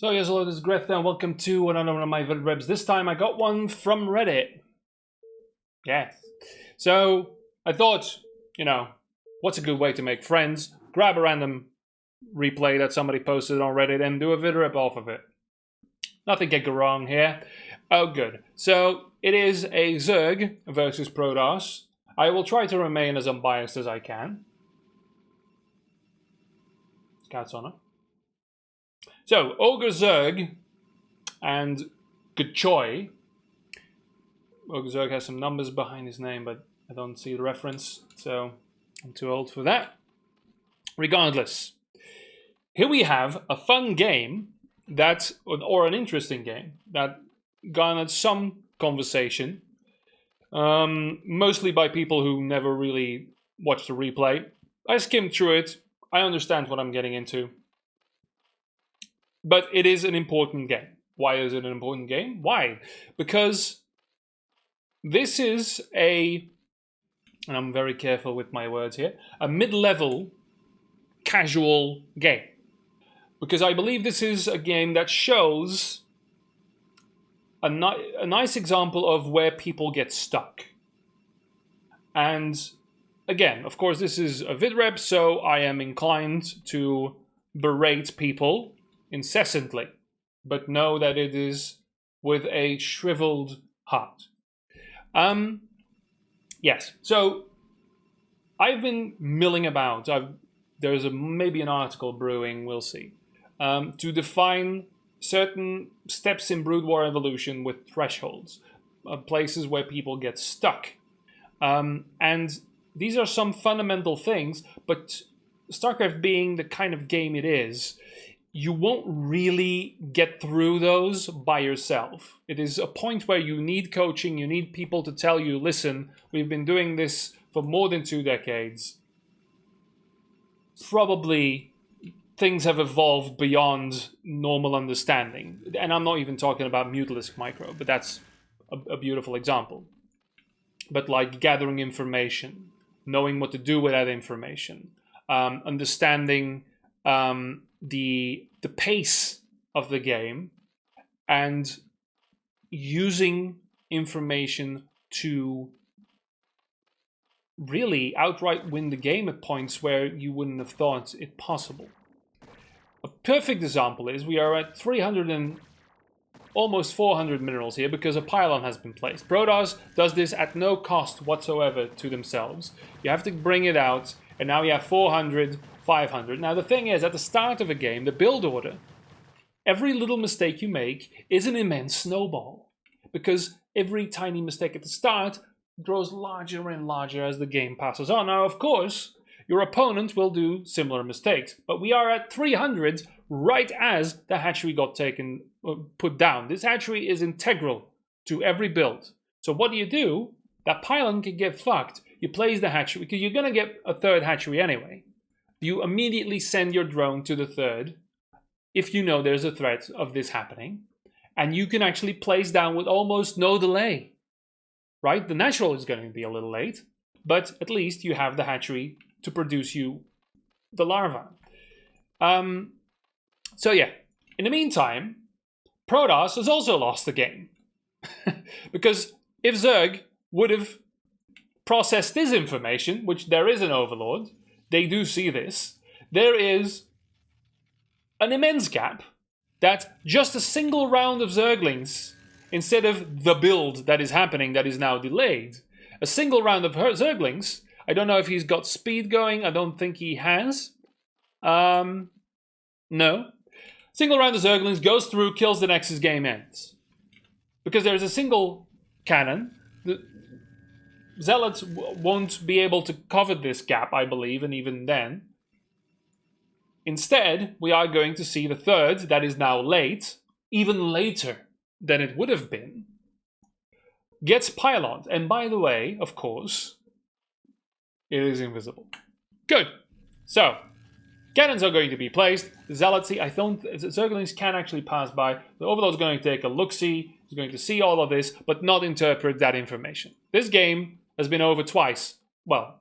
So yes, hello, this is Greta, and welcome to another one of my Vidreps. This time I got one from Reddit. Yes. So I thought, what's a good way to make friends? Grab a random replay that somebody posted on Reddit and do a Vidrep off of it. Nothing can go wrong here. Oh, good. So it is a Zerg versus Protoss. I will try to remain as unbiased as I can. Cat's on it. So, Ogre Zerg and Gachoi. Ogre Zerg has some numbers behind his name, but I don't see the reference, so I'm too old for that. Regardless, here we have a fun game that, or an interesting game that garnered some conversation, mostly by people who never really watched the replay. I skimmed through it. I understand what I'm getting into. But it is an important game. Why is it an important game? Why? Because this is and I'm very careful with my words here, a mid-level casual game. Because I believe this is a game that shows a nice example of where people get stuck. And again, of course, this is a vidrep, so I am inclined to berate people incessantly, but know that it is with a shriveled heart. Yes, so I've been milling about. There's maybe an article brewing, we'll see, to define certain steps in Brood War evolution with thresholds, places where people get stuck. And these are some fundamental things, but StarCraft being the kind of game it is, you won't really get through those by yourself. It is a point where you need coaching, you need people to tell you, listen, we've been doing this for more than 2 decades. Probably things have evolved beyond normal understanding. And I'm not even talking about Mutalisk Micro, but that's a beautiful example. But like gathering information, knowing what to do with that information, understanding the pace of the game, and using information to really outright win the game at points where you wouldn't have thought it possible. A perfect example is we are at 300 and almost 400 minerals here because a pylon has been placed. Protoss does this at no cost whatsoever to themselves. You have to bring it out, and now you have 400, 500. Now the thing is, at the start of a game, the build order, every little mistake you make is an immense snowball. Because every tiny mistake at the start grows larger and larger as the game passes on. Now, of course, your opponent will do similar mistakes. But we are at 300 right as the hatchery got put down. This hatchery is integral to every build. So what do? That pylon can get fucked. You place the hatchery, because you're going to get a third hatchery anyway. You immediately send your drone to the third, if you know there's a threat of this happening. And you can actually place down with almost no delay. Right? The natural is going to be a little late, but at least you have the hatchery to produce you the larva. So yeah, in the meantime, Protoss has also lost the game. Because if Zerg would have processed this information, which there is an overlord, they do see this, there is an immense gap that just a single round of Zerglings, instead of the build that is happening that is now delayed, a single round of Zerglings, I don't know if he's got speed going, I don't think he has. No. Single round of Zerglings goes through, kills the Nexus, game ends. Because there's a single cannon, the Zealots won't be able to cover this gap, I believe, and even then. Instead, we are going to see the third, that is now late, even later than it would have been, gets pyloned. And by the way, of course, it is invisible. Good. So, cannons are going to be placed. The Zealots, Zerglings can actually pass by. The Overlord is going to take a look-see. He's going to see all of this, but not interpret that information. This game has been over twice. Well,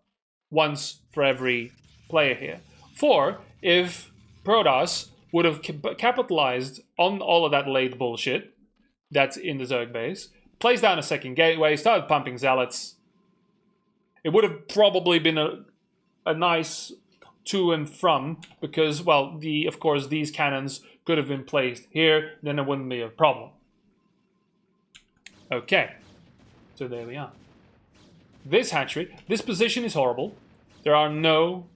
once for every player here. For if Protoss would have capitalized on all of that late bullshit that's in the Zerg base, placed down a second gateway, started pumping zealots. It would have probably been a nice to and from, because, well, of course, these cannons could have been placed here, then it wouldn't be a problem. Okay, so there we are. This hatchery, this position is horrible. There are no...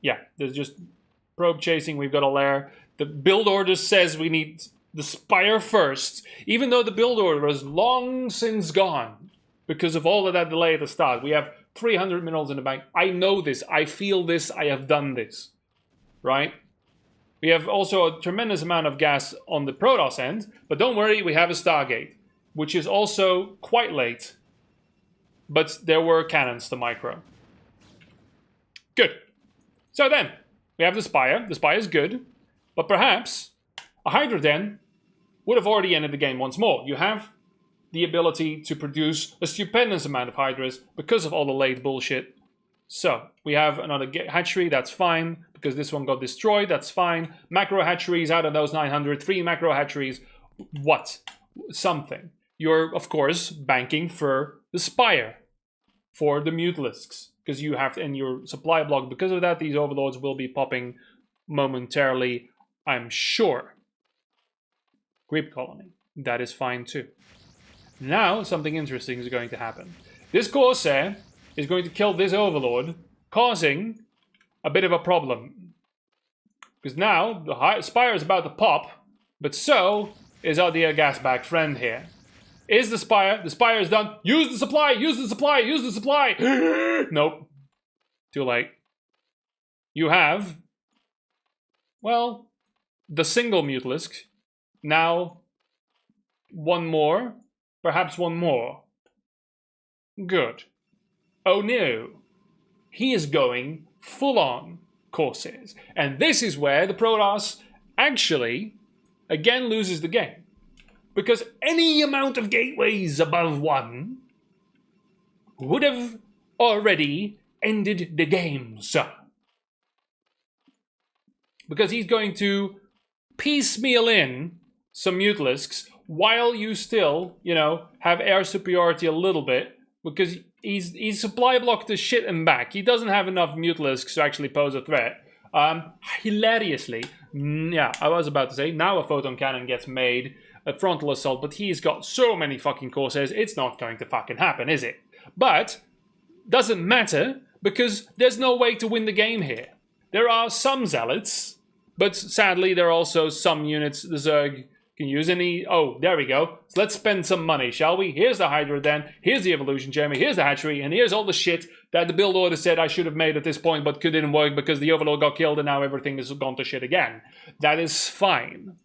Yeah, there's just probe chasing, we've got a lair. The build order says we need the spire first, even though the build order is long since gone because of all of that delay at the start. We have 300 minerals in the bank. I know this. I feel this. I have done this. Right? We have also a tremendous amount of gas on the Protoss end, but don't worry, we have a Stargate, which is also quite late. But there were cannons to micro. Good. So then, we have the Spire. The Spire is good, but perhaps a Hydra Den would have already ended the game once more. You have the ability to produce a stupendous amount of Hydras because of all the late bullshit. So, we have another hatchery, that's fine, because this one got destroyed, that's fine. Macro hatcheries out of those 900, 3 macro hatcheries, what? Something. You're, of course, banking for the Spire, for the Mutalisks, because you have in your supply block, because of that, these Overlords will be popping momentarily, I'm sure. Creep Colony, that is fine too. Now, something interesting is going to happen. This Corsair is going to kill this Overlord, causing a bit of a problem. Because now, the Spire is about to pop, but so is our dear gas-backed friend here. Is the Spire? The Spire is done. Use the supply! Use the supply! Use the supply! Nope. Too late. You have, well, the single Mutalisk. Now, one more. Perhaps one more. Good. Oh no. He is going full-on Corsairs. And this is where the Protoss actually, again, loses the game. Because any amount of gateways above 1 would have already ended the game, sir. Because he's going to piecemeal in some Mutalisks while you still, you know, have air superiority a little bit. Because he's supply blocked the shit and back. He doesn't have enough Mutalisks to actually pose a threat. Hilariously, yeah, I was about to say, now a photon cannon gets made, a frontal assault, but he's got so many fucking Corsairs, it's not going to fucking happen, is it? But, doesn't matter, because there's no way to win the game here. There are some Zealots, but sadly there are also some units the Zerg can use any... Oh, there we go. So let's spend some money, shall we? Here's the Hydra Den, here's the Evolution Chamber, here's the Hatchery, and here's all the shit that the build order said I should have made at this point, but didn't work because the Overlord got killed and now everything has gone to shit again. That is fine.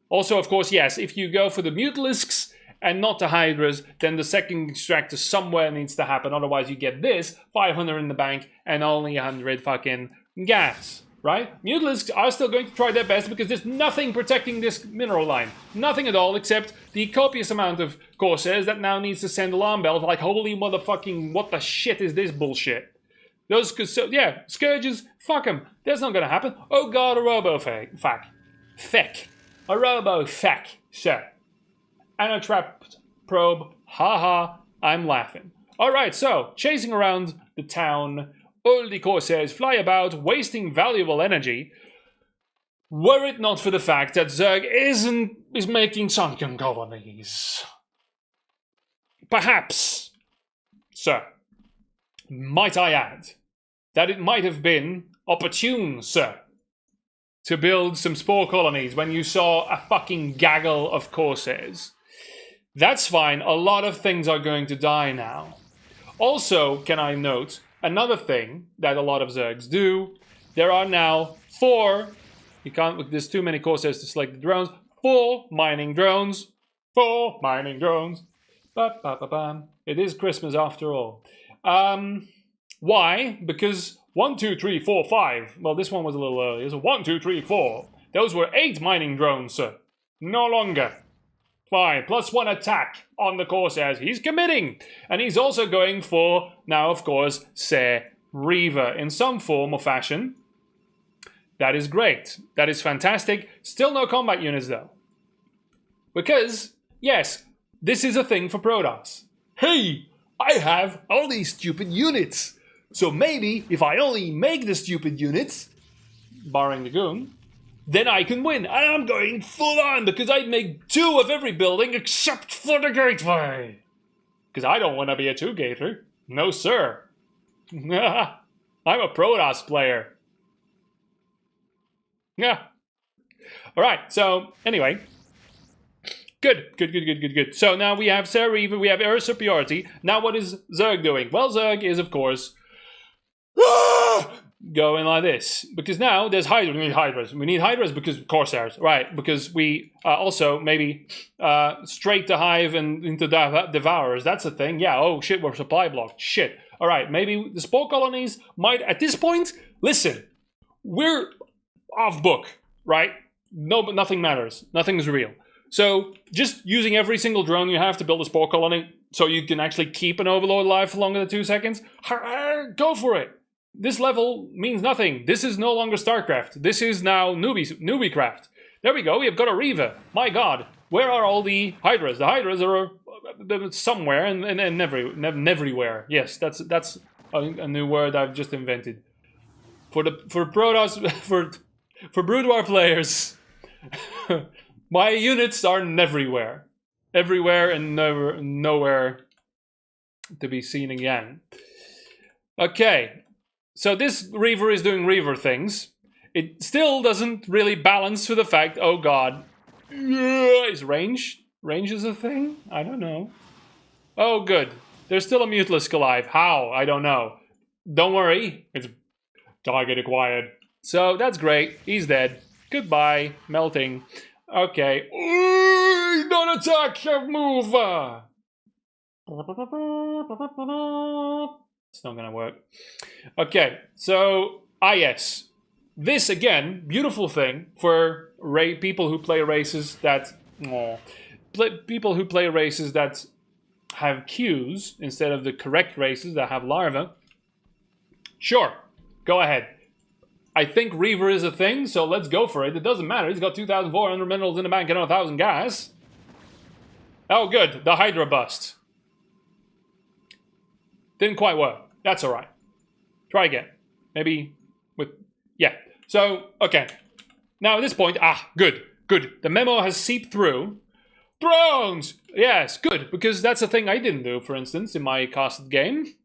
Also, of course, yes, if you go for the Mutalisks and not the Hydras, then the second extractor somewhere needs to happen. Otherwise, you get this, 500 in the bank, and only 100 fucking gas, right? Mutalisks are still going to try their best because there's nothing protecting this mineral line. Nothing at all, except the copious amount of Corsairs that now needs to send alarm bells like, holy motherfucking, what the shit is this bullshit? Those, yeah, Scourges, fuck them. That's not gonna happen. Oh god, a robo-fac. Feck. A robo-fac, sir. And a trapped probe. Haha, I'm laughing. Alright, so, chasing around the town, all the Corsairs fly about, wasting valuable energy. Were it not for the fact that Zerg is making sunken colonies. Perhaps, sir, might I add, that it might have been opportune, sir, to build some spore colonies when you saw a fucking gaggle of Corsairs. That's fine, a lot of things are going to die now. Also, can I note, another thing that a lot of Zergs do, there are now 4, there's too many Corsairs to select the drones, 4 mining drones. 4 mining drones. Ba-ba-ba-bam. It is Christmas after all. Why? Because 1, 2, 3, 4, 5. Well, this one was a little earlier. So 1, 2, 3, 4. Those were 8 mining drones, sir. No longer. 5 plus 1 attack on the Corsairs. He's committing. And he's also going for, now of course, Ser Reaver in some form or fashion. That is great. That is fantastic. Still no combat units, though. Because, yes, this is a thing for Protoss. Hey, I have all these stupid units. So maybe if I only make the stupid units, barring the goon, then I can win. And I'm going full on because I make 2 of every building except for the gateway. Because I don't want to be a 2-gater. No, sir. I'm a Protoss player. Yeah. Alright, so anyway. Good. So now we have Sarah Reaver, we have air superiority. Now what is Zerg doing? Well, Zerg is, of course, going like this. Because now there's Hydras. We need Hydras. We need Hydras because Corsairs. Right, because we also maybe straight to Hive and into Devourers. That's a thing. Yeah, oh shit, we're supply blocked. Shit. Alright, maybe the Spore Colonies might, at this point, listen, we're off book, right? No, but nothing matters. Nothing is real. So, just using every single drone you have to build a Spore Colony so you can actually keep an Overlord alive for longer than 2 seconds, go for it. This level means nothing. This is no longer StarCraft. This is now newbiecraft. There we go, we have got a Reaver. My god, where are all the Hydras? The Hydras are somewhere and everywhere. Yes, that's a new word I've just invented. For Protoss, for Brood War players, my units are everywhere. Everywhere and nowhere to be seen again. Okay, so this Reaver is doing Reaver things. It still doesn't really balance with the fact, oh god, is range? Range is a thing? I don't know. Oh good, there's still a Mutalisk alive. How? I don't know. Don't worry, it's target acquired. So that's great, he's dead. Goodbye, melting. Okay. Ooh, don't attack, move! It's not gonna work. Okay, so, yes. This, again, beautiful thing for people who play races that... people who play races that have queues instead of the correct races that have larvae. Sure, go ahead. I think Reaver is a thing, so let's go for it. It doesn't matter. He's got 2,400 minerals in the bank and 1,000 gas. Oh, good. The Hydra bust. Didn't quite work. That's alright. Try again. Maybe with... Yeah. So, okay. Now, at this point... good. Good. The memo has seeped through. Drones! Yes, good. Because that's a thing I didn't do, for instance, in my casted game.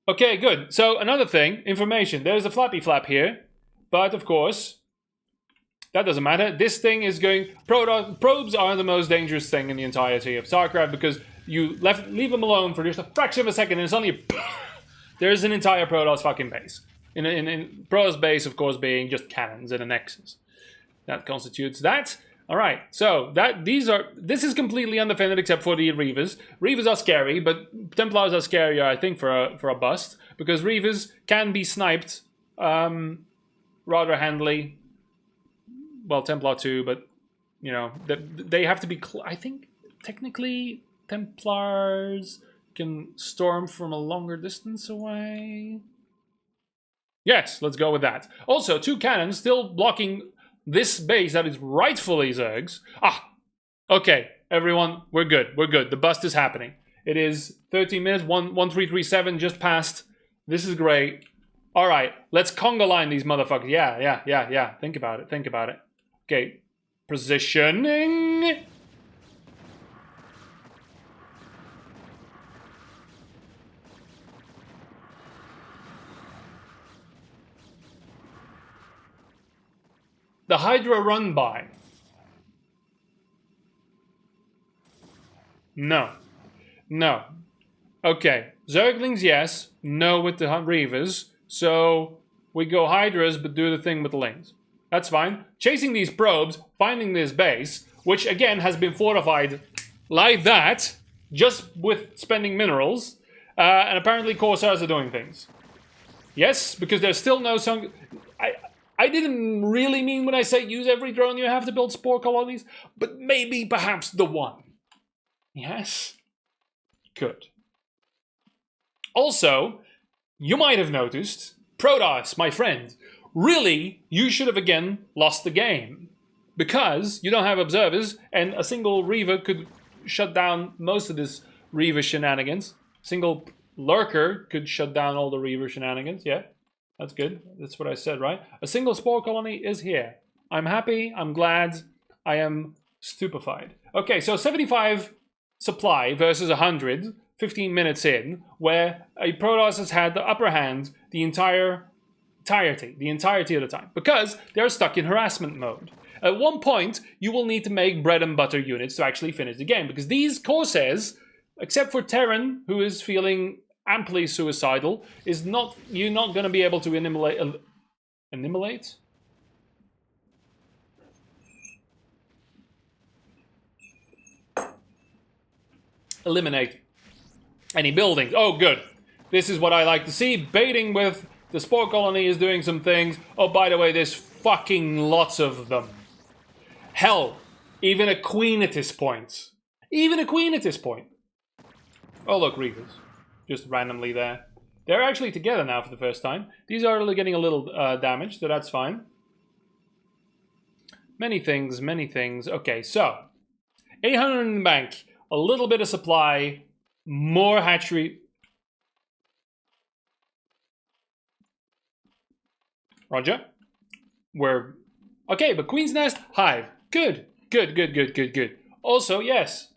Okay, good. So, another thing, information. There's a flappy flap here. But, of course, that doesn't matter. This thing is going... Probes are the most dangerous thing in the entirety of StarCraft because you leave them alone for just a fraction of a second and suddenly... there's an entire Protoss fucking base. In Protoss base, of course, being just cannons and a Nexus. That constitutes that. Alright, so this is completely undefended except for the Reavers. Reavers are scary, but Templars are scarier, I think, for a bust. Because Reavers can be sniped rather handily. Well, Templar too, but, you know, they have to be... I think, technically, Templars can storm from a longer distance away. Yes, let's go with that. Also, 2 cannons still blocking... this base that is rightfully Zerg's. Okay, everyone, we're good. We're good. The bust is happening. It is 13 minutes, 1337 just passed. This is great. All right, let's conga line these motherfuckers. Yeah. Think about it. Okay, positioning. The Hydra run by. No. Okay. Zerglings, yes. No with the Reavers. So we go Hydras, but do the thing with the Lings. That's fine. Chasing these probes, finding this base, which again has been fortified like that, just with spending minerals. And apparently Corsairs are doing things. Yes, because there's still no... I didn't really mean when I say use every drone you have to build spore colonies, but maybe perhaps the one. Yes? Good. Also, you might have noticed, Protoss, my friend, really, you should have again lost the game. Because you don't have observers, and a single Reaver could shut down most of this Reaver shenanigans. Single Lurker could shut down all the Reaver shenanigans, yeah. That's good. That's what I said, right? A single Spore Colony is here. I'm happy, I'm glad, I am stupefied. Okay, so 75 supply versus 100, 15 minutes in, where a Protoss has had the upper hand the entirety of the time. Because they're stuck in harassment mode. At one point, you will need to make bread and butter units to actually finish the game. Because these Corsairs, except for Terran, who is feeling amply suicidal, you're not going to be able to eliminate any buildings. Oh, good. This is what I like to see. Baiting with the Spore Colony is doing some things. Oh, by the way, there's fucking lots of them. Hell, even a queen at this point. Even a queen at this point. Oh, look, Reavers. Just randomly there. They're actually together now for the first time. These are getting a little damaged, so that's fine. Many things, many things. Okay, so 800 in the bank. A little bit of supply. More hatchery. Roger. We're... Okay, but Queen's Nest, Hive. Good. Good, good, good, good, good. Also, yes.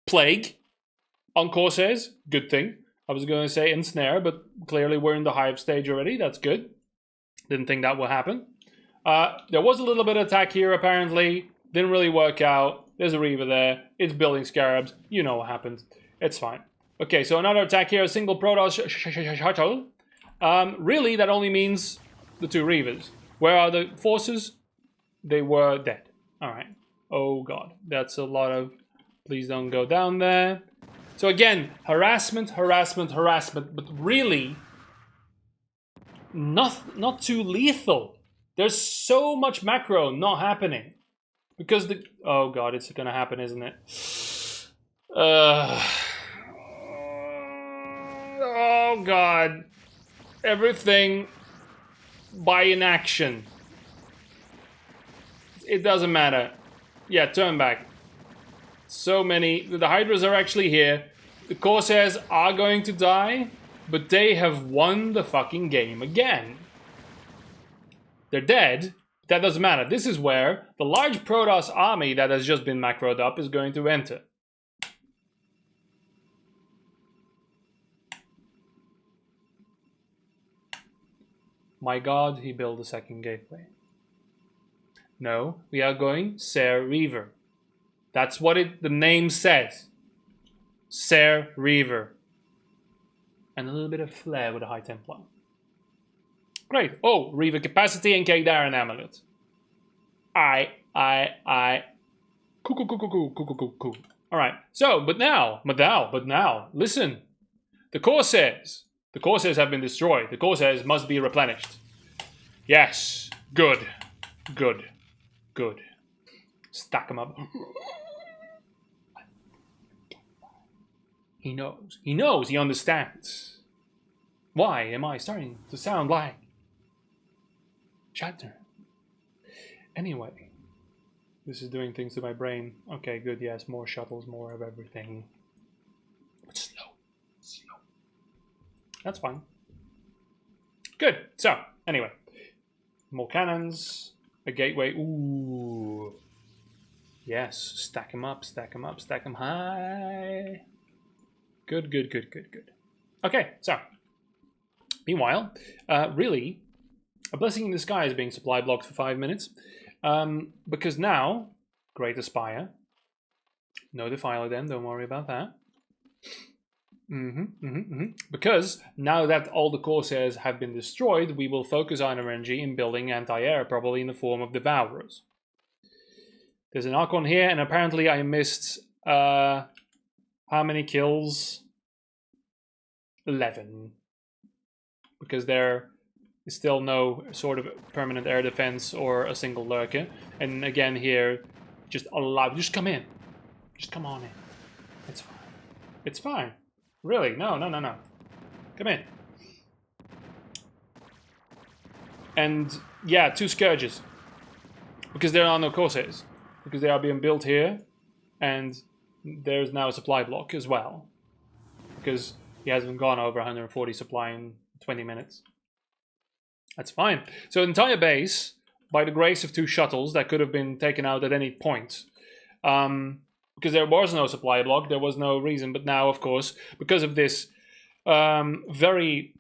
Plague on Corsairs. Good thing. I was going to say Ensnare, but clearly we're in the Hive stage already. That's good. Didn't think that would happen. There was a little bit of attack here, apparently. Didn't really work out. There's a Reaver there. It's building Scarabs. You know what happened. It's fine. Okay, so another attack here. A single Protoss shuttle. Really, that only means the two Reavers. Where are the forces? They were dead. Alright. Oh god. That's a lot of... Please don't go down there. So again, harassment, harassment, harassment. But really, not too lethal. There's so much macro not happening. Because the... Oh god, it's gonna happen, isn't it? Oh god. Everything by inaction. It doesn't matter. Yeah, turn back. So many. The Hydras are actually here. The Corsairs are going to die, but they have won the fucking game again. They're dead. That doesn't matter. This is where the large Protoss army that has just been macroed up is going to enter. My god, he built a second gateway. No, we are going Ser Reaver. That's what the name says. Ser Reaver. And a little bit of flair with a High Templar. Great. Oh, Reaver capacity and Kagdaran amulet. Cool. Alright, so, but now, listen. The Corsairs have been destroyed. The Corsairs must be replenished. Yes. Good. Stack them up. He knows. He understands. Why am I starting to sound like Shatner? Anyway. This is doing things to my brain. Okay, good, yes. More shuttles, more of everything. But slow. That's fine. Good. So, anyway. More cannons. A gateway. Ooh. Yes. Stack them up, stack them high. Good. Okay, so. Meanwhile, really, a blessing in disguise being supply blocked for 5 minutes. Because now, Great Aspire. No Defiler then, don't worry about that. Because now that all the Corsairs have been destroyed, we will focus our energy in building anti-air, probably in the form of Devourers. There's an Archon here, and apparently I missed, how many kills? 11. Because there is still no sort of permanent air defense or a single lurker. And again here, just come in. Just come on in. It's fine. It's fine. Really? No. Come in. And yeah, 2 Scourges. Because there are no Corsairs. Because they are being built here. And there's now a supply block as well. Because he hasn't gone over 140 supply in 20 minutes. That's fine. So entire base, by the grace of 2 shuttles that could have been taken out at any point. Because there was no supply block, there was no reason. But now, of course, because of this very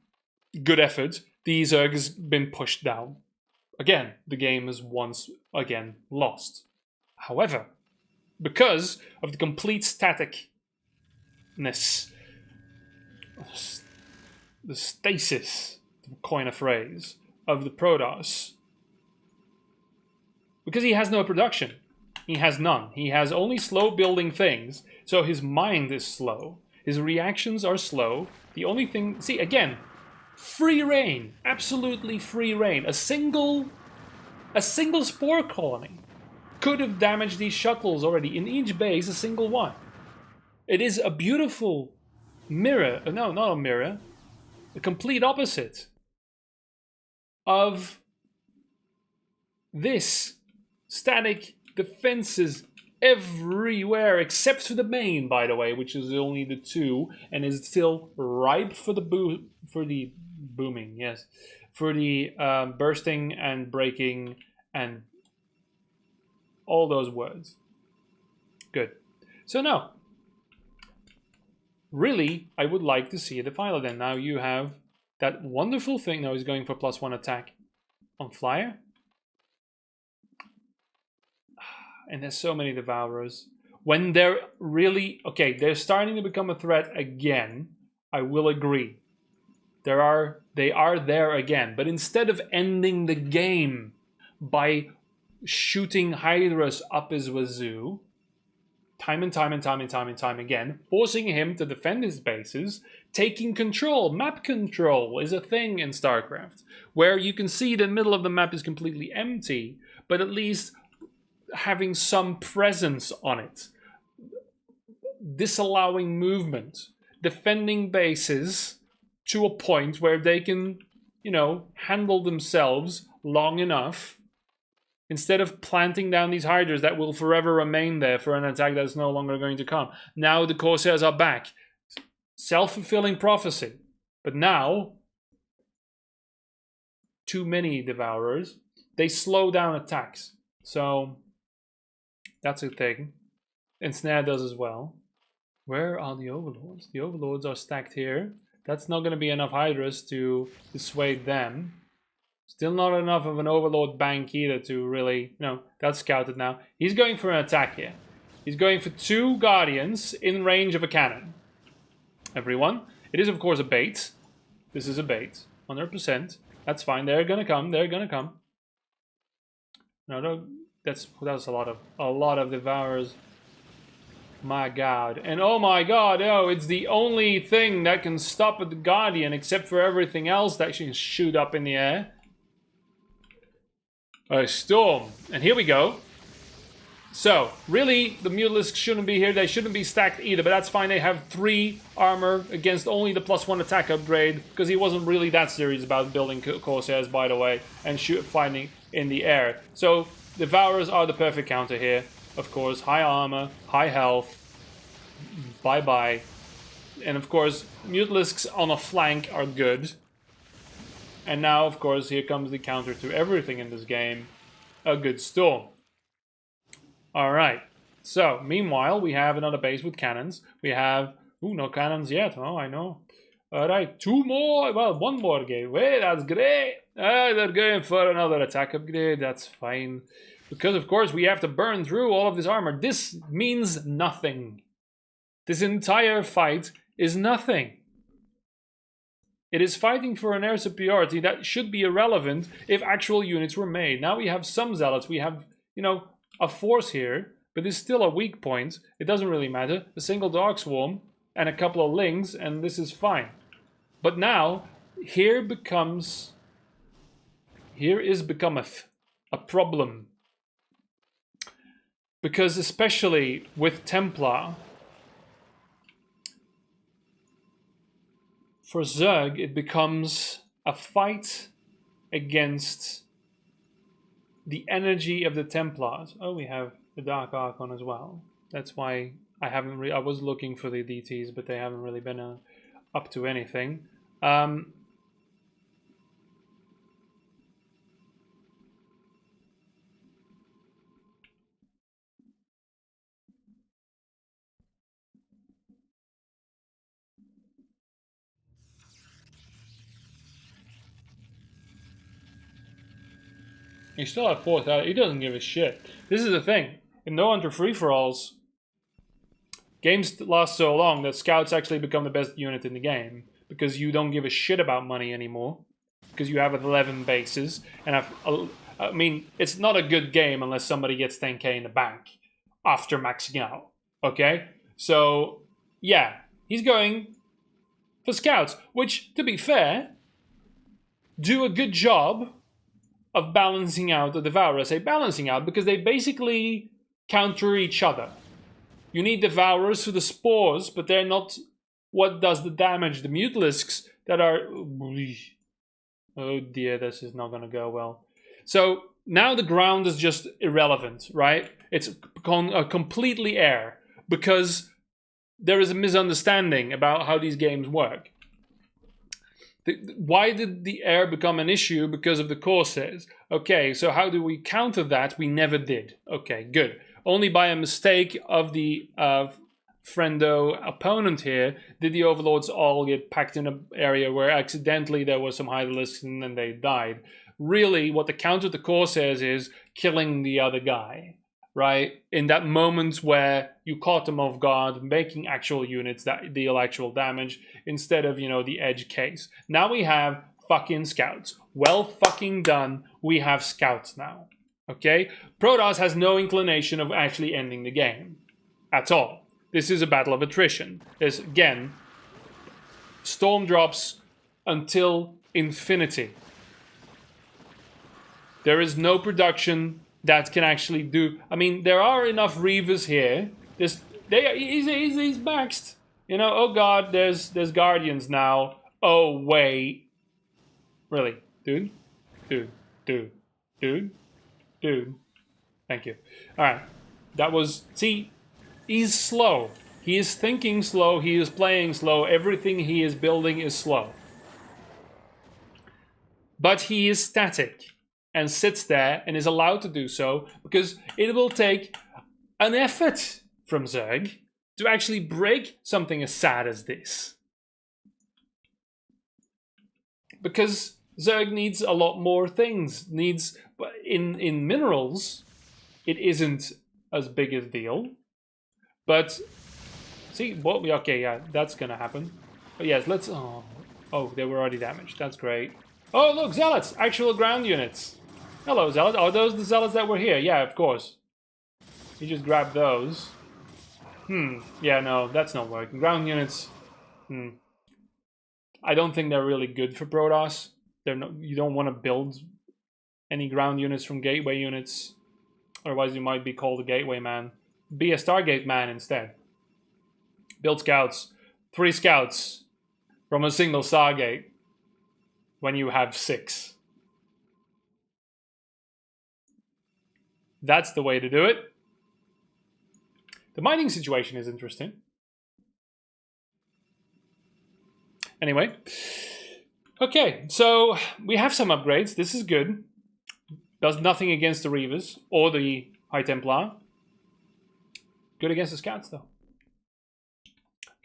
good effort, the Zerg has been pushed down. Again, the game is once again lost. However, because of the complete staticness, the stasis, to coin a phrase, of the Protoss, because he has no production. He has none. He has only slow building things, so his mind is slow. His reactions are slow. The only thing... See, again, free reign. Absolutely free reign. A single spore colony could have damaged these shuttles already. In each base, a single one. It is a beautiful mirror. No, not a mirror. The complete opposite of this. Static defenses everywhere except for the main, by the way, which is only the 2 and is still ripe for the booming. Yes, for the bursting and breaking and all those words. Good. So now, really, I would like to see the final. Then now you have that wonderful thing. Now he's going for +1 attack on flyer. And there's so many Devourers. When they're really... Okay, they're starting to become a threat again. I will agree. They are there again. But instead of ending the game by shooting Hydras up his wazoo, time and time again, forcing him to defend his bases, taking control. Map control is a thing in StarCraft, where you can see the middle of the map is completely empty, but at least having some presence on it, disallowing movement, defending bases to a point where they can, you know, handle themselves long enough, instead of planting down these Hydras that will forever remain there for an attack that's no longer going to come. Now the Corsairs are back. Self-fulfilling prophecy. But now, too many Devourers, they slow down attacks. So that's a thing. And Snare does as well. Where are the Overlords? The Overlords are stacked here. That's not going to be enough Hydras to dissuade them. Still not enough of an Overlord bank either to really... No, that's scouted now. He's going for an attack here. He's going for 2 Guardians in range of a cannon. Everyone. It is, of course, a bait. This is a bait. 100%. That's fine. They're going to come. They're going to come. No, that's a lot of Devourers. My god. And oh my god, oh, it's the only thing that can stop the Guardian except for everything else that can shoot up in the air. A storm. And here we go. So, really, the Mutalisks shouldn't be here. They shouldn't be stacked either, but that's fine. They have 3 armor against only the +1 attack upgrade, because he wasn't really that serious about building Corsairs, by the way, and finding in the air. So, Devourers are the perfect counter here. Of course, high armor, high health. Bye-bye. And of course, Mutalisks on a flank are good. And now, of course, here comes the counter to everything in this game. A good storm. Alright. So, meanwhile, we have another base with cannons. We have... Ooh, no cannons yet. Oh, I know. Alright, 2 more. Well, 1 more game. Wait, that's great. They're going for another attack upgrade. That's fine. Because, of course, we have to burn through all of this armor. This means nothing. This entire fight is nothing. It is fighting for an air superiority that should be irrelevant if actual units were made. Now we have some zealots. We have, you know, a force here, but it's still a weak point. It doesn't really matter. A single Dark Swarm and a couple of Lings, and this is fine. But now, here is becometh a problem. Because especially with Templar, for Zerg, it becomes a fight against the energy of the Templars. Oh, we have the Dark Archon as well. That's why I haven't I was looking for the DTs, but they haven't really been up to anything. He's still at 4,000. He doesn't give a shit. This is the thing. In No Hunter free-for-alls, games last so long that scouts actually become the best unit in the game because you don't give a shit about money anymore because you have 11 bases. And I mean, it's not a good game unless somebody gets 10k in the bank after maxing out. Okay? So, yeah. He's going for scouts, which, to be fair, do a good job of balancing out the Devourer. I say balancing out because they basically counter each other. You need Devourers for the spores, but they're not what does the damage. The Mutalisks that are... Oh dear, this is not going to go well. So now the ground is just irrelevant, right? It's completely air because there is a misunderstanding about how these games work. Why did the air become an issue? Because of the Corsairs. Okay, so how do we counter that? We never did. Okay, good. Only by a mistake of the friendo opponent here did the Overlords all get packed in an area where accidentally there was some Hydralisks and then they died. Really, what the counter to Corsairs is killing the other guy, right? In that moment where you caught them off guard, making actual units that deal actual damage instead of, you know, the edge case. Now we have fucking scouts. Well fucking done. We have scouts now. Okay? Protoss has no inclination of actually ending the game. At all. This is a battle of attrition. There's, again, storm drops until infinity. There is no production that can actually do... I mean, there are enough Reavers here. He's maxed. You know, oh god, there's Guardians now. Oh, wait. Really? Dude? Dude. Thank you. Alright. That was... See, he's slow. He is thinking slow. He is playing slow. Everything he is building is slow. But he is static. And sits there and is allowed to do so because it will take an effort from Zerg to actually break something as sad as this. Because Zerg needs a lot more things. In minerals, it isn't as big a deal. But see, okay, yeah, that's gonna happen. But yes, let's. Oh, they were already damaged. That's great. Oh, look, Zealots, actual ground units. Hello, Zealots. Are those the Zealots that were here? Yeah, of course. You just grab those. Yeah, no, that's not working. Ground units. I don't think they're really good for Protoss. You don't want to build any ground units from gateway units. Otherwise, you might be called a gateway man. Be a Stargate man instead. Build scouts. 3 scouts from a single Stargate when you have 6. That's the way to do it. The mining situation is interesting. Anyway. Okay, so we have some upgrades. This is good. Does nothing against the Reavers or the High Templar. Good against the Scouts, though.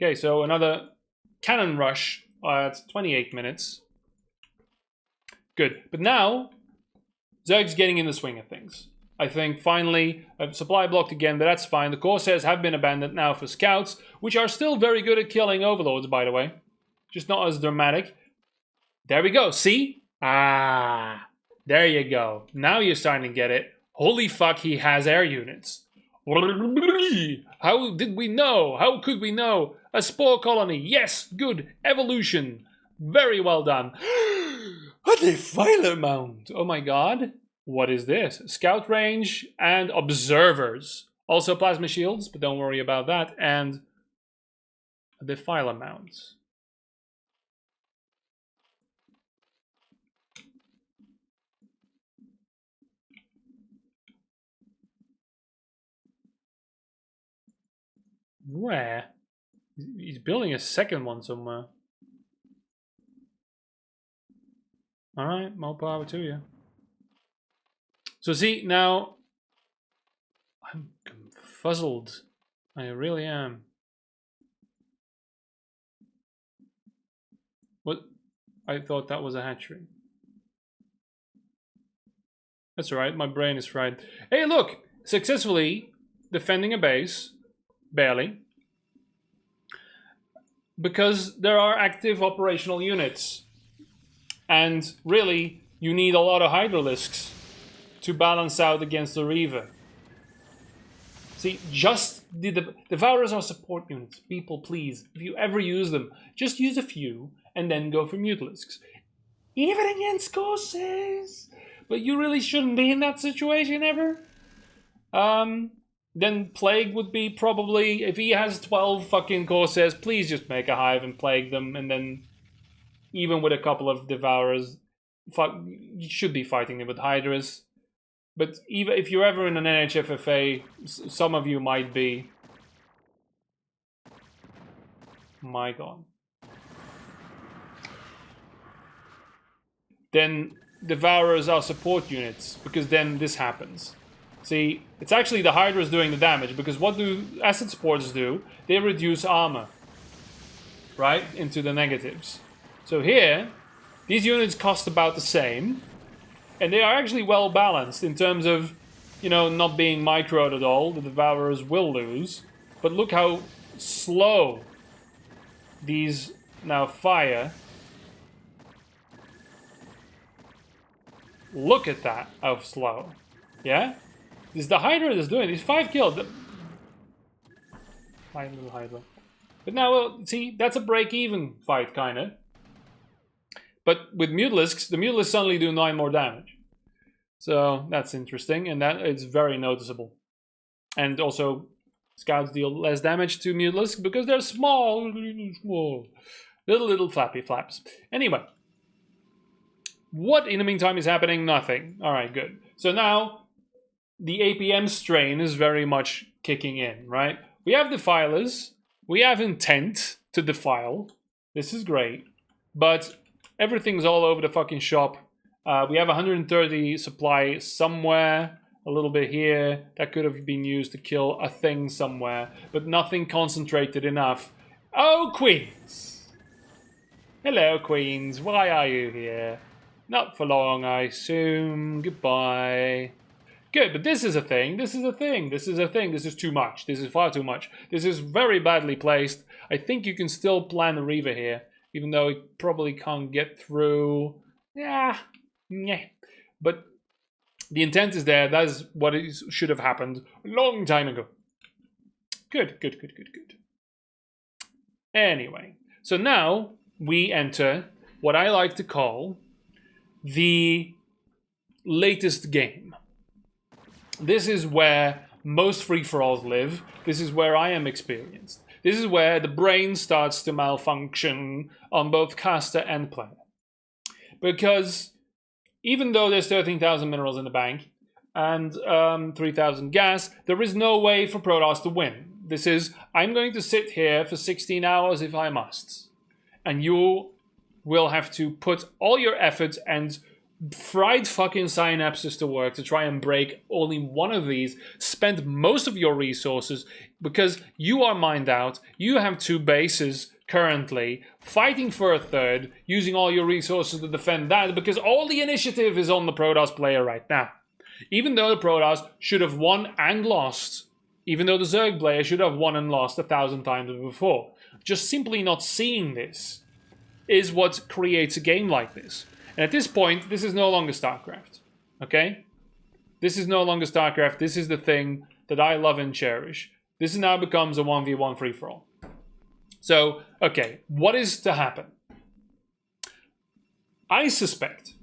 Okay, so another cannon rush at 28 minutes. Good. But now, Zerg's getting in the swing of things. I think finally, supply blocked again, but that's fine. The Corsairs have been abandoned now for Scouts, which are still very good at killing Overlords, by the way. Just not as dramatic. There we go. See? Ah, there you go. Now you're starting to get it. Holy fuck, he has air units. How did we know? How could we know? A spore colony. Yes, good. Evolution. Very well done. A defiler mount. Oh my god. What is this? Scout range and observers. Also plasma shields, but don't worry about that. And a defiler mount. Where? He's building a second one somewhere. Alright, more power to you. So see, now... I'm confuzzled. I really am. What? I thought that was a hatchery. That's alright, my brain is fried. Hey, look! Successfully defending a base. Barely. Because there are active operational units. And really, you need a lot of Hydralisks to balance out against the Reaver. See, just the Devourers are support units. People, please, if you ever use them, just use a few and then go for Mutalisks. Even against Corsairs! But you really shouldn't be in that situation ever. Then Plague would be probably, if he has 12 fucking Corsairs, please just make a hive and Plague them, and then even with a couple of Devourers, you should be fighting them with Hydras. But even if you're ever in an NHFFA, some of you might be. My god. Then Devourers are support units, because then this happens. See, it's actually the Hydras doing the damage, because what do Acid Spores do? They reduce armor, right, into the negatives. So here, these units cost about the same, and they are actually well balanced in terms of, you know, not being microed at all. The Devourers will lose, but look how slow these now fire. Look at that, how slow. Yeah? This is the Hydra that's doing it. He's 5 kills. Fine little Hydra. But now, well, see, that's a break-even fight, kind of. But with Mutalisks, the Mutalisks suddenly do 9 more damage. So that's interesting, and that it's very noticeable. And also, Scouts deal less damage to Mutalisks because they're small, little flappy flaps. Anyway. What in the meantime is happening? Nothing. Alright, good. So now, the APM strain is very much kicking in, right? We have Defilers. We have intent to defile. This is great. But everything's all over the fucking shop. We have 130 supply somewhere. A little bit here. That could have been used to kill a thing somewhere. But nothing concentrated enough. Oh, Queens! Hello, Queens. Why are you here? Not for long, I assume. Goodbye. Good, but this is a thing. This is a thing. This is a thing. This is too much. This is far too much. This is very badly placed. I think you can still plan a Reaver here, even though it probably can't get through. Yeah. But the intent is there. That is what should have happened a long time ago. Good. Anyway, so now we enter what I like to call the latest game. This is where most free-for-alls live. This is where I am experienced. This is where the brain starts to malfunction on both caster and player. Because even though there's 13,000 minerals in the bank and 3,000 gas, there is no way for Protoss to win. This is, I'm going to sit here for 16 hours if I must. And you will have to put all your efforts and fried fucking synapses to work to try and break only one of these, spend most of your resources because you are mined out, you have 2 bases currently, fighting for a 3rd, using all your resources to defend that because all the initiative is on the Protoss player right now. Even though the Protoss should have won and lost, even though the Zerg player should have won and lost 1,000 times before, just simply not seeing this is what creates a game like this. And at this point, this is no longer StarCraft, okay? This is no longer StarCraft. This is the thing that I love and cherish. This now becomes a 1v1 free-for-all. So, okay, what is to happen? I suspect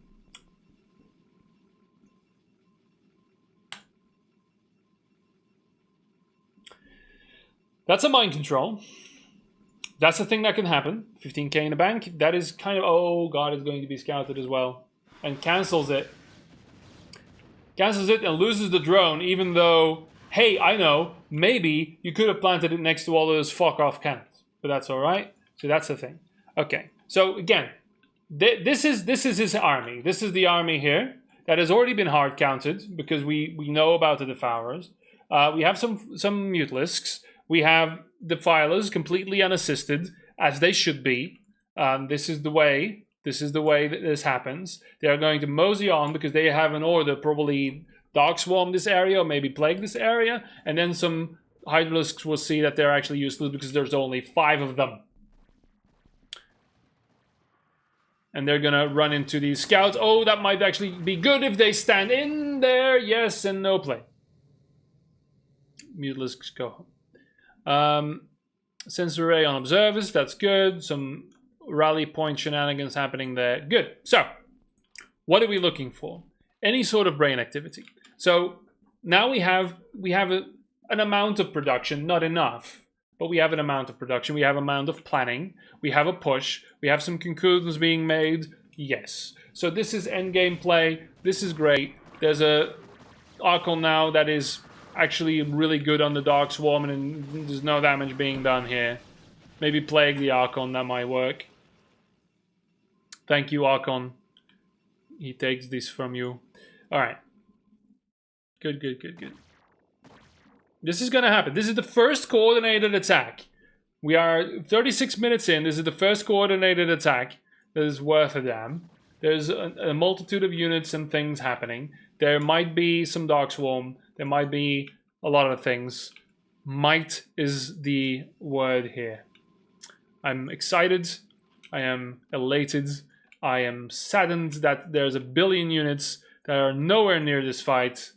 that's a mind control. That's the thing that can happen. 15k in the bank. That is kind of... Oh, God, it's going to be scouted as well. And cancels it. Cancels it and loses the drone, even though Hey, I know, maybe you could have planted it next to all those fuck-off cannons. But that's alright. So that's the thing. Okay, so again, this is his army. This is the army here that has already been hard counted because we know about the Devourers. We have some Mutalisks. We have Defilers completely unassisted, as they should be. This is the way. This is the way that this happens. They are going to mosey on because they have an order, probably Dark Swarm this area or maybe Plague this area. And then some Hydralisks will see that they're actually useless because there's only 5 of them. And they're gonna run into these scouts. Oh, that might actually be good if they stand in there. Yes and no play. Mutalisks go home. Sensor array on observers, that's good. Some rally point shenanigans happening there. Good. So, what are we looking for? Any sort of brain activity. So now we have an amount of production, not enough, but we have an amount of production. We have an amount of planning. We have a push. We have some conclusions being made. Yes. So this is endgame play. This is great. There's a Archon now that is actually really good on the Dark Swarm, and there's no damage being done here. Maybe Plague the Archon, that might work. Thank you, Archon. He takes this from you. Alright. Good, good, good, good. This is gonna happen. This is the first coordinated attack. We are 36 minutes in. This is the first coordinated attack that is worth a damn. There's a multitude of units and things happening. There might be some Dark Swarm. There might be a lot of things. Might is the word here. I'm excited. I am elated. I am saddened that there's a billion units that are nowhere near this fight.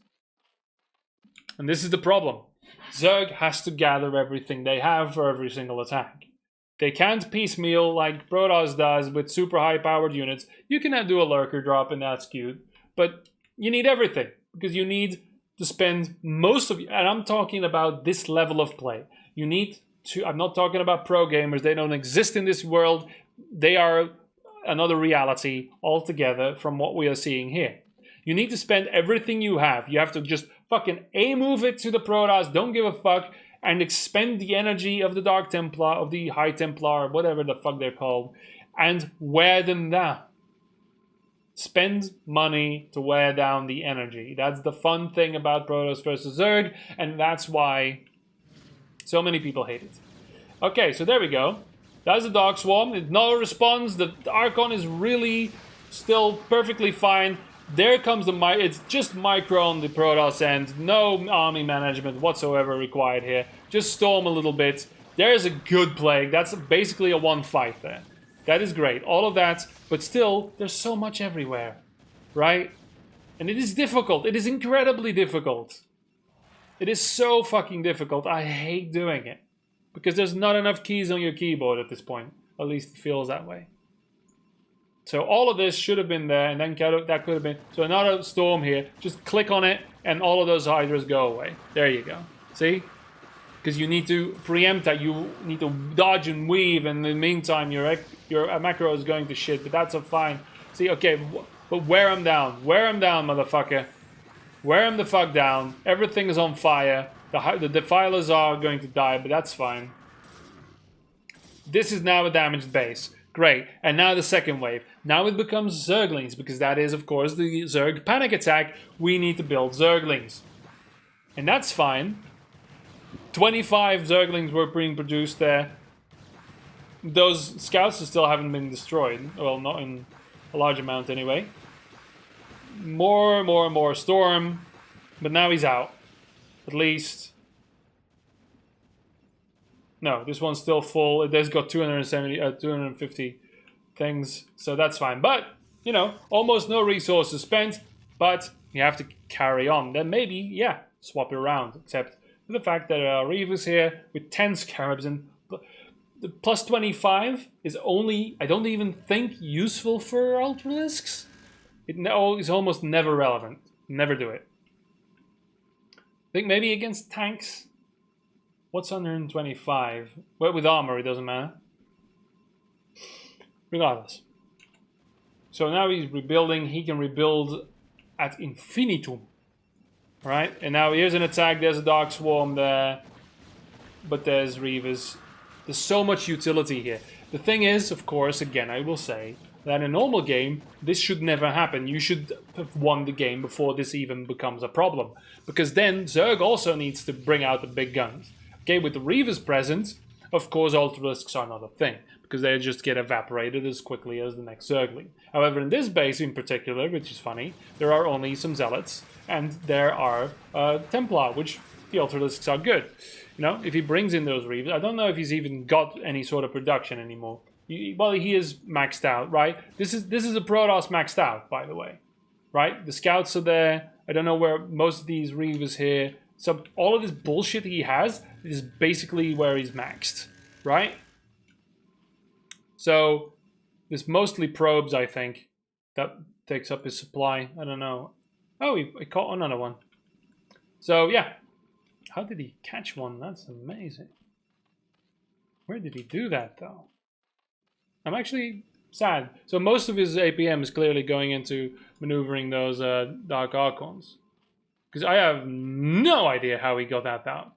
And this is the problem. Zerg has to gather everything they have for every single attack. They can't piecemeal like Protoss does with super high-powered units. You can do a lurker drop and that's cute. But you need everything. Because you need to spend most of... And I'm talking about this level of play. You need to... I'm not talking about pro gamers. They don't exist in this world. They are another reality altogether from what we are seeing here. You need to spend everything you have. You have to just fucking A-move it to the Protoss, don't give a fuck, and expend the energy of the Dark Templar, of the High Templar, whatever the fuck they're called, and wear them down. Spend money to wear down the energy. That's the fun thing about Protoss versus Zerg, and that's why so many people hate it. Okay, so there we go. That's the Dark Swarm. It no response. The Archon is really still perfectly fine. There comes the... It's just micro on the Protoss end. No army management whatsoever required here. Just storm a little bit. There's a good Plague. That's basically a one fight there. That is great. All of that. But still, there's so much everywhere. Right? And it is difficult. It is incredibly difficult. It is so fucking difficult. I hate doing it. Because there's not enough keys on your keyboard at this point. At least it feels that way. So all of this should have been there, and then that could have been... So another storm here. Just click on it, and all of those hydras go away. There you go. See? Because you need to preempt that. You need to dodge and weave, and in the meantime, your macro is going to shit. But that's fine. See, okay, but wear them down. Wear them down, motherfucker. Wear them the fuck down. Everything is on fire. The Defilers are going to die, but that's fine. This is now a damaged base. Great. And now the second wave. Now it becomes Zerglings, because that is, of course, the Zerg panic attack. We need to build Zerglings. And that's fine. 25 Zerglings were being produced there. Those scouts still haven't been destroyed. Well, not in a large amount anyway. More Storm. But now he's out. At least. No, this one's still full. It has got 250 things, so that's fine. But, you know, almost no resources spent, but you have to carry on. Then maybe, yeah, swap it around. Except for the fact that Reavers here with 10 Scarabs, and the plus 25 is only, I don't even think, useful for Ultralisks. It is almost never relevant. Never do it. I think maybe against tanks. What's 125? Well, with armor, it doesn't matter. Regardless. So now he's rebuilding. He can rebuild at infinitum. Right? And now here's an attack. There's a Dark Swarm there. But there's Reavers. There's so much utility here. The thing is, of course, again, I will say, that in a normal game, this should never happen. You should have won the game before this even becomes a problem. Because then Zerg also needs to bring out the big guns. Okay, with the Reavers present, of course, Ultralisks are not a thing. Because they just get evaporated as quickly as the next Zergling. However, in this base in particular, which is funny, there are only some Zealots. And there are Templar, which the Ultralisks are good. You know, if he brings in those Reavers, I don't know if he's even got any sort of production anymore. Well, he is maxed out, right? This is a Protoss maxed out, by the way, right? The scouts are there. I don't know where most of these Reavers here. So all of this bullshit he has is basically where he's maxed, right? So there's mostly probes, I think, that takes up his supply. I don't know. Oh, he caught another one. So yeah, how did he catch one? That's amazing. Where did he do that though? I'm actually sad. So most of his APM is clearly going into maneuvering those Dark Archons. Because I have no idea how he got that out.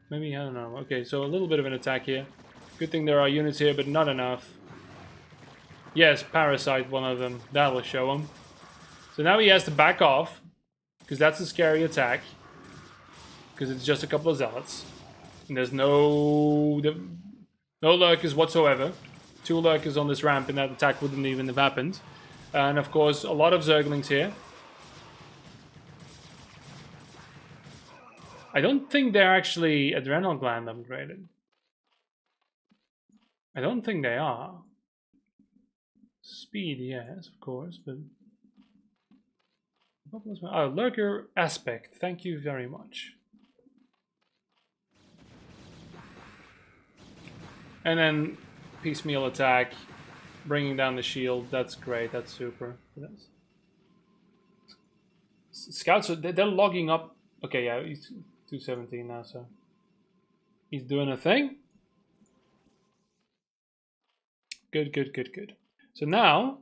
Maybe, I don't know. Okay, so a little bit of an attack here. Good thing there are units here, but not enough. Yes, Parasite, one of them. That'll show him. So now he has to back off. Because that's a scary attack. Because it's just a couple of Zealots. And there's no lurkers whatsoever. 2 lurkers on this ramp and that attack wouldn't even have happened. And of course, a lot of Zerglings here. I don't think they're actually Adrenal Gland upgraded. I don't think they are. Speed, yes, of course, but... Oh, Lurker Aspect, thank you very much. And then piecemeal attack, bringing down the shield. That's great. That's super. Scouts are they're logging up. Okay, yeah, he's 217 now, so he's doing a thing. Good, good, good, good. So now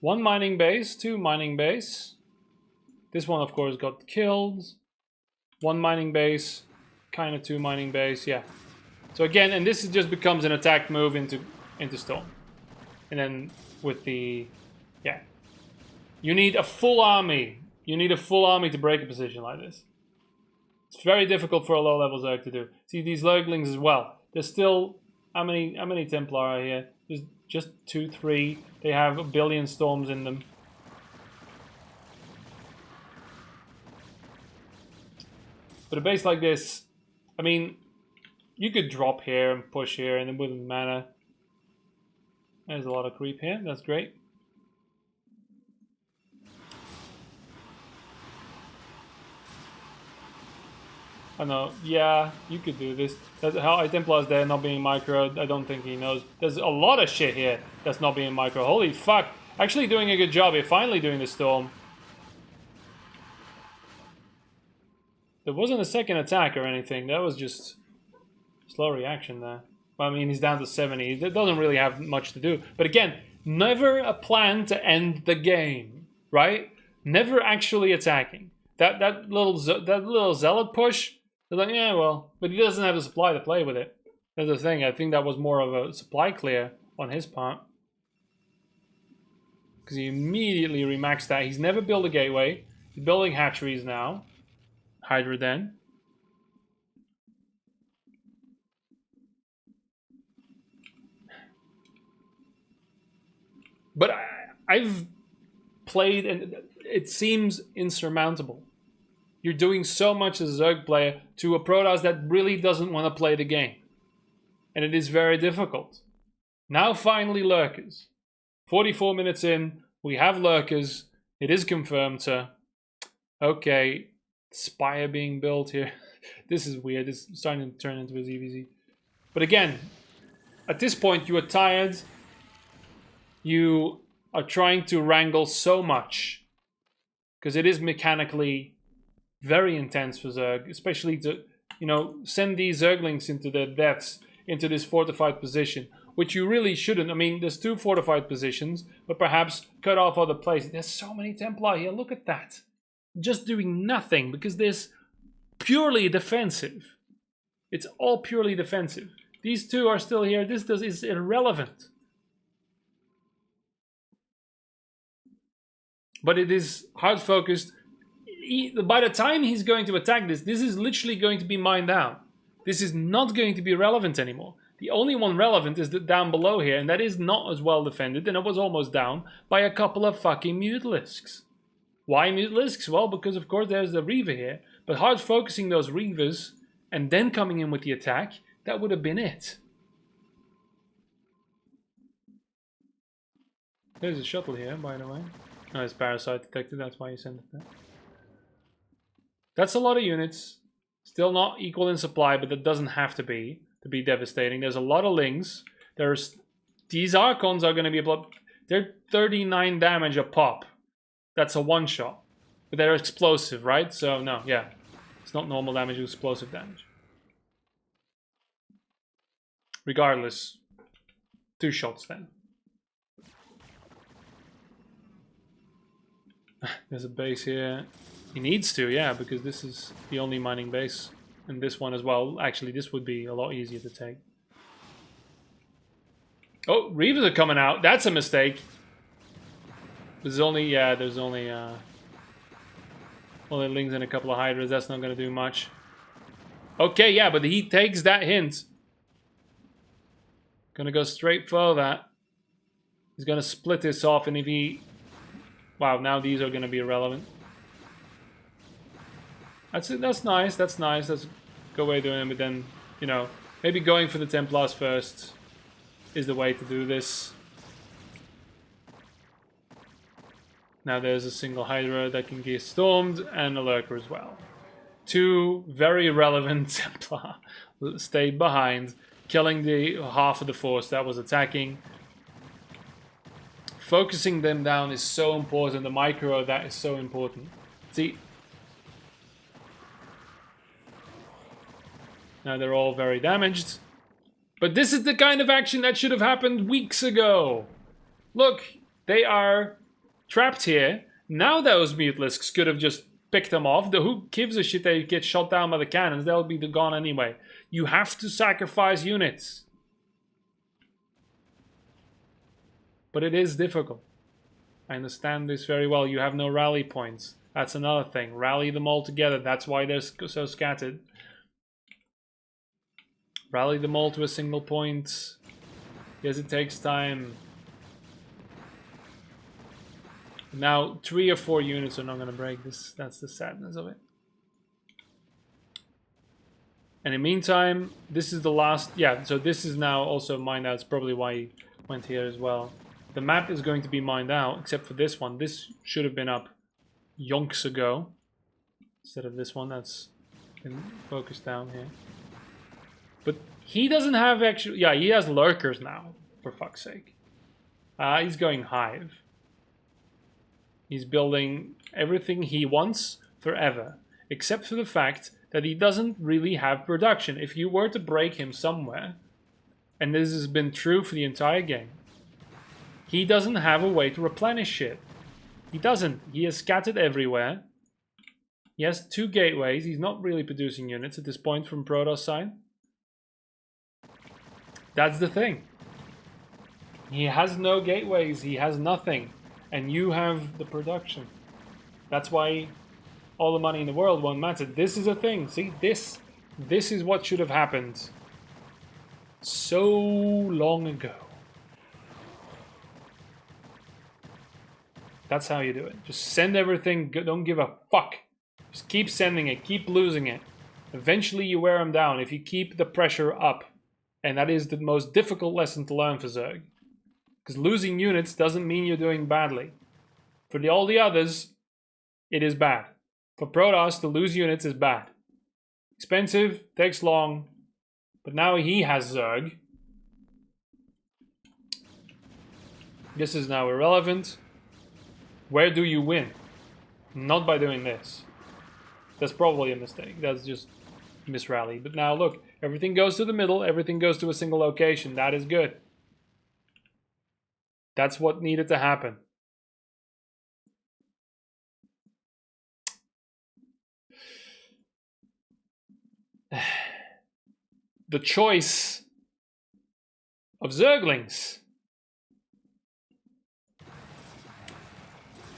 1 mining base, 2 mining base. This one, of course, got killed. 1 mining base, kind of 2 mining base. Yeah. So again, and this just becomes an attack move into stone. And then with the... Yeah. You need a full army. You need a full army to break a position like this. It's very difficult for a low-level Zerg to do. See, these Lurglings as well. There's still... How many Templar are here? There's just 2, 3. They have a billion storms in them. But a base like this... I mean... You could drop here and push here and it wouldn't matter. There's a lot of creep here. That's great. I know. Yeah, you could do this. That's how Templar's there not being micro. I don't think he knows. There's a lot of shit here that's not being micro. Holy fuck. Actually doing a good job here. Finally doing the storm. There wasn't a second attack or anything. That was just... slow reaction there. Well, I mean, he's down to 70. It doesn't really have much to do. But again, never a plan to end the game, right? Never actually attacking. That little zealot push. They're like, yeah, well, but he doesn't have the supply to play with it. That's the thing. I think that was more of a supply clear on his part, because he immediately remaxed that. He's never built a gateway. He's building hatcheries now. Hydra den. But I've played, and it seems insurmountable. You're doing so much as a Zerg player to a Protoss that really doesn't want to play the game. And it is very difficult. Now finally Lurkers. 44 minutes in, we have Lurkers. It is confirmed, sir. Okay, Spire being built here. This is weird. It's starting to turn into a ZVZ. But again, at this point you are tired. You are trying to wrangle so much. Because it is mechanically very intense for Zerg. Especially to, you know, send these Zerglings into their deaths, into this fortified position. which you really shouldn't. I mean, there's 2 fortified positions, but perhaps cut off other places. There's so many Templar here. Look at that. Just doing nothing because this purely defensive. It's all purely defensive. These 2 are still here. This is irrelevant. But it is hard focused. By the time he's going to attack this is literally going to be mined down. This is not going to be relevant anymore. The only one relevant is down below here, and that is not as well defended, and it was almost down by a couple of fucking Mutalisks. Why Mutalisks? Well, because of course there's the Reaver here, but hard focusing those Reavers and then coming in with the attack, that would have been it. There's a shuttle here, by the way. Oh, it's parasite detected, that's why you sent it there. That's a lot of units. Still not equal in supply, but that doesn't have to be devastating. There's a lot of Lings. These Archons are going to be they're 39 damage a pop. That's a one-shot. But they're explosive, right? So, no, yeah. It's not normal damage, it's explosive damage. Regardless, 2 shots then. There's a base here. He needs to, yeah, because this is the only mining base. And this one as well. Actually, this would be a lot easier to take. Oh, Reavers are coming out. That's a mistake. There's only Lings and a couple of Hydras. That's not going to do much. Okay, yeah, but he takes that hint. Gonna go straight for that. He's gonna split this off, and if he... Wow, now these are gonna be irrelevant. That's it. That's nice. That's nice. That's a good way of doing it. But then, you know, maybe going for the Templars first is the way to do this. Now there's a single Hydra that can get stormed and a Lurker as well. 2 very relevant Templar stayed behind, killing the half of the force that was attacking. Focusing them down is so important. The micro of that is so important. See, now they're all very damaged. But this is the kind of action that should have happened weeks ago. Look, they are trapped here. Now those Mutalisks could have just picked them off. Who gives a shit they get shot down by the cannons? They'll be gone anyway. You have to sacrifice units. But it is difficult. I understand this very well. You have no rally points. That's another thing. Rally them all together. That's why they're so scattered. Rally them all to a single point. Yes, it takes time. Now, 3 or 4 units are not going to break this. That's the sadness of it. And in the meantime, this is the last... Yeah, so this is now also mined out. It's probably why he went here as well. The map is going to be mined out, except for this one. This should have been up yonks ago. Instead of this one that's been focused down here. But he doesn't have actually... Yeah, he has Lurkers now, for fuck's sake. He's going Hive. He's building everything he wants forever. Except for the fact that he doesn't really have production. If you were to break him somewhere, and this has been true for the entire game, he doesn't have a way to replenish shit. He doesn't. He is scattered everywhere. He has 2 gateways. He's not really producing units at this point from Protoss side. That's the thing. He has no gateways. He has nothing. And you have the production. That's why all the money in the world won't matter. This is a thing. See, this is what should have happened so long ago. That's how you do it. Just send everything. Don't give a fuck. Just keep sending it. Keep losing it. Eventually you wear them down if you keep the pressure up. And that is the most difficult lesson to learn for Zerg. Because losing units doesn't mean you're doing badly. For all the others, it is bad. For Protoss, to lose units is bad. Expensive, takes long. But now he has Zerg. This is now irrelevant. Where do you win? Not by doing this. That's probably a mistake. That's just misrally. But now look, everything goes to the middle. Everything goes to a single location. That is good. That's what needed to happen. The choice of Zerglings,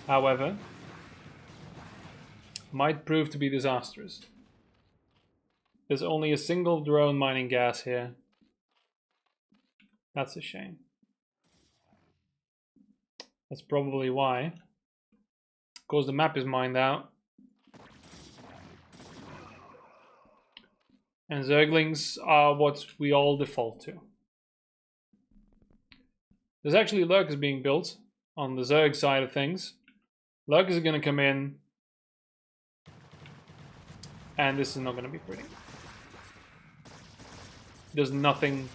however, might prove to be disastrous. There's only a single drone mining gas here. That's a shame. That's probably why. Of course, the map is mined out. And Zerglings are what we all default to. There's actually lurkers being built on the Zerg side of things. Lurkers are going to come in. And this is not going to be pretty. There's nothing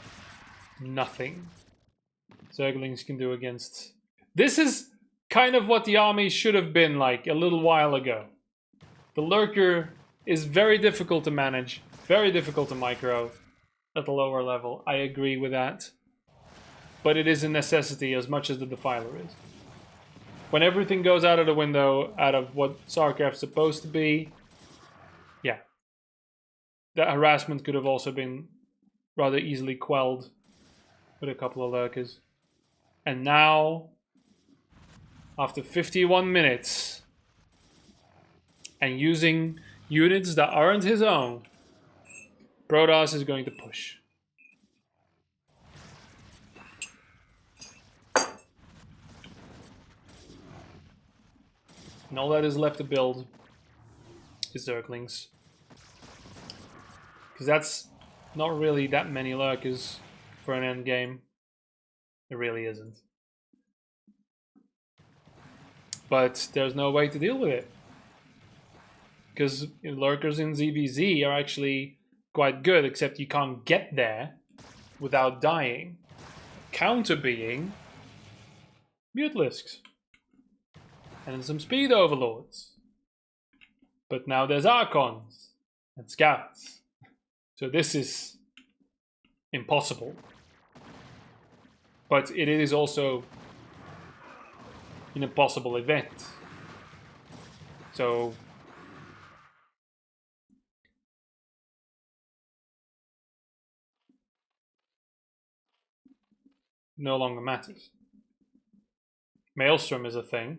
Zerglings can do against. This is kind of what the army should have been like a little while ago. The lurker is very difficult to manage, very difficult to micro at the lower level. I agree with that. But it is a necessity as much as the Defiler is. When everything goes out of the window, out of what StarCraft's supposed to be, yeah. That harassment could have also been rather easily quelled with a couple of lurkers. And now, after 51 minutes, and using units that aren't his own, Protoss is going to push. And all that is left to build is Zerglings. Because that's not really that many lurkers for an end game. It really isn't. But there's no way to deal with it. Because lurkers in ZVZ are actually quite good, except you can't get there without dying. Counter being Mutalisks. And some speed overlords. But now there's Archons and Scouts. So this is impossible. But it is also an impossible event. So no longer matters. Maelstrom is a thing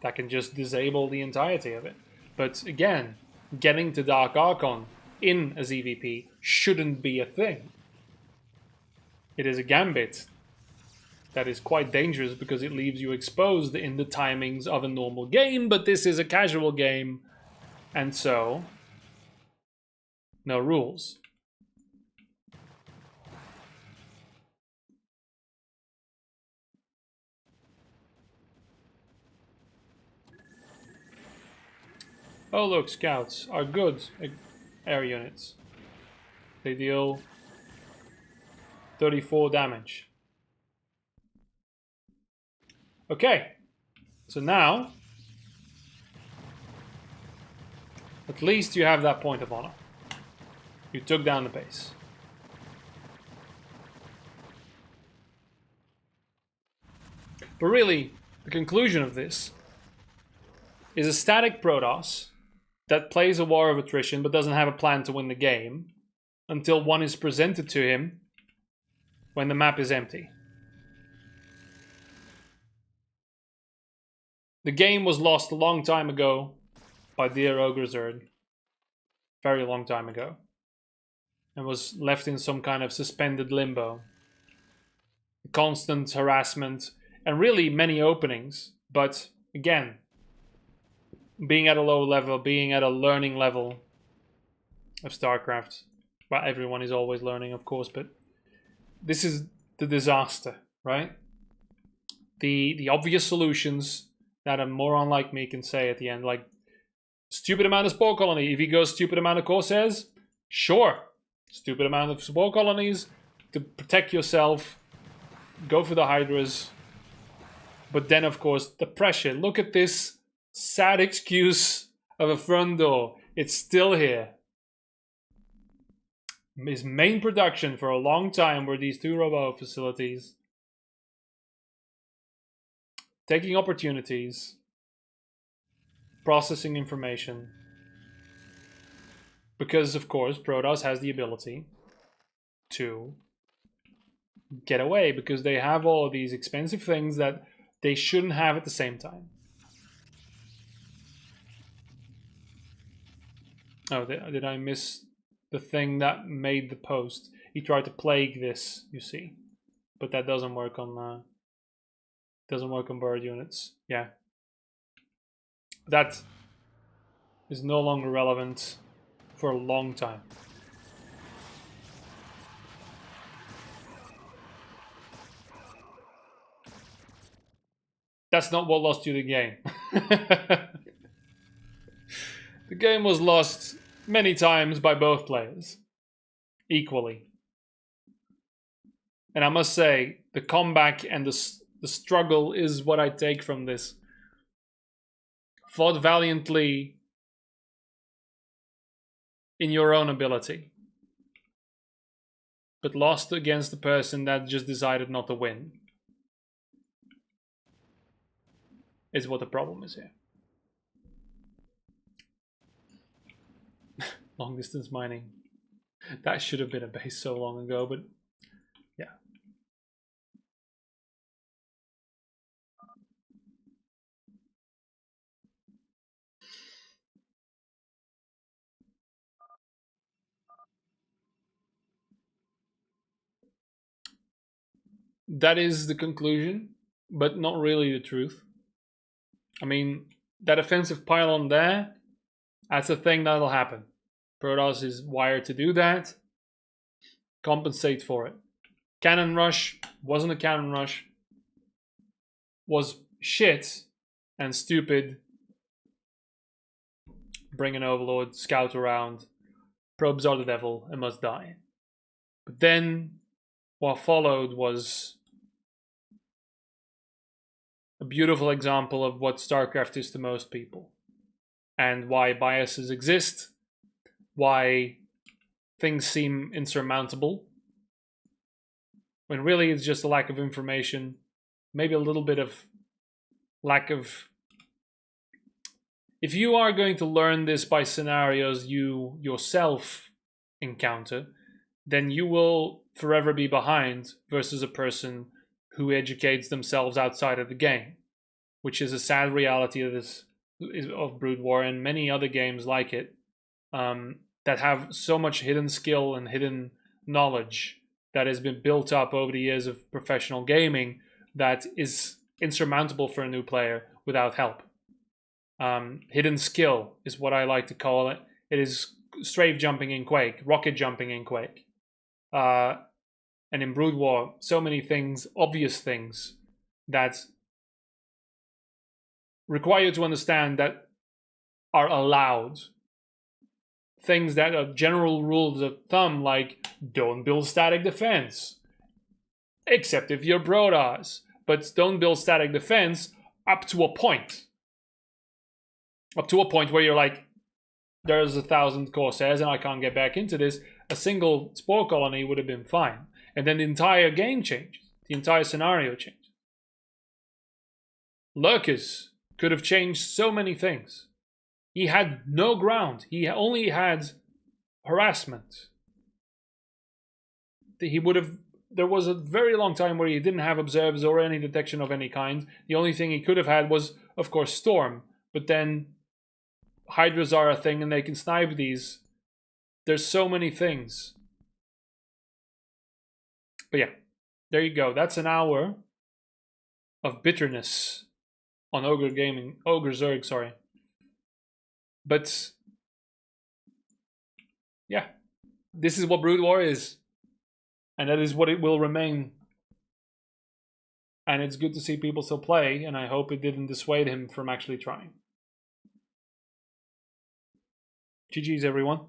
that can just disable the entirety of it. But again, getting to Dark Archon in a ZVP shouldn't be a thing. It is a gambit that is quite dangerous because it leaves you exposed in the timings of a normal game, but this is a casual game, and so no rules. Oh look, scouts are good air units. They deal 34 damage. Okay, so now at least you have that point of honor. You took down the base. But really, the conclusion of this is a static Protoss that plays a war of attrition but doesn't have a plan to win the game until one is presented to him when the map is empty. The game was lost a long time ago by dear Ogre Zerd. Very long time ago. And was left in some kind of suspended limbo. Constant harassment and really many openings. But again, being at a low level, being at a learning level of StarCraft. Well, everyone is always learning, of course, but this is the disaster, right? The obvious solutions that a moron like me can say at the end, like, stupid amount of spore colony. If he goes stupid amount of Corsairs, sure. Stupid amount of spore colonies to protect yourself. Go for the Hydras. But then, of course, the pressure. Look at this sad excuse of a front door. It's still here. His main production for a long time were these two robo facilities. taking opportunities, processing information. Because, of course, Protoss has the ability to get away, because they have all of these expensive things that they shouldn't have at the same time. Oh, did I miss the thing that made the post? He tried to plague this, you see. But that doesn't work on bird units. Yeah. That is no longer relevant for a long time. That's not what lost you the game. The game was lost many times by both players, equally. And I must say, the comeback and the struggle is what I take from this. Fought valiantly in your own ability, but lost against the person that just decided not to win. Is what the problem is here. Long distance mining. That should have been a base so long ago, but yeah. That is the conclusion, but not really the truth. I mean, that offensive pylon there, that's a thing that'll happen. Protoss is wired to do that. Compensate for it. Cannon rush wasn't a cannon rush. Was shit and stupid. Bring an overlord, scout around. Probes are the devil and must die. But then what followed was a beautiful example of what StarCraft is to most people. And why biases exist. Why things seem insurmountable. When really it's just a lack of information. Maybe a little bit of lack of... If you are going to learn this by scenarios you yourself encounter, then you will forever be behind versus a person who educates themselves outside of the game, which is a sad reality of this, of Brood War and many other games like it, that have so much hidden skill and hidden knowledge that has been built up over the years of professional gaming that is insurmountable for a new player without help. Hidden skill is what I like to call it. It is strafe jumping in Quake, rocket jumping in Quake. And in Brood War, so many things, obvious things, that require you to understand that are allowed. Things that are general rules of thumb, like don't build static defense. Except if you're Protoss. But don't build static defense up to a point. Up to a point where you're like, there's 1,000 Corsairs and I can't get back into this. A single spore colony would have been fine. And then the entire game changes. The entire scenario changes. Lurkers could have changed so many things. He had no ground. He only had harassment. He would have... There was a very long time where he didn't have observers or any detection of any kind. The only thing he could have had was, of course, Storm. But then Hydras are a thing and they can snipe these. There's so many things. But yeah, there you go. That's an hour of bitterness on Ogre Zerg, sorry. But yeah, this is what Brood War is. And that is what it will remain. And it's good to see people still play, and I hope it didn't dissuade him from actually trying. GG's, everyone.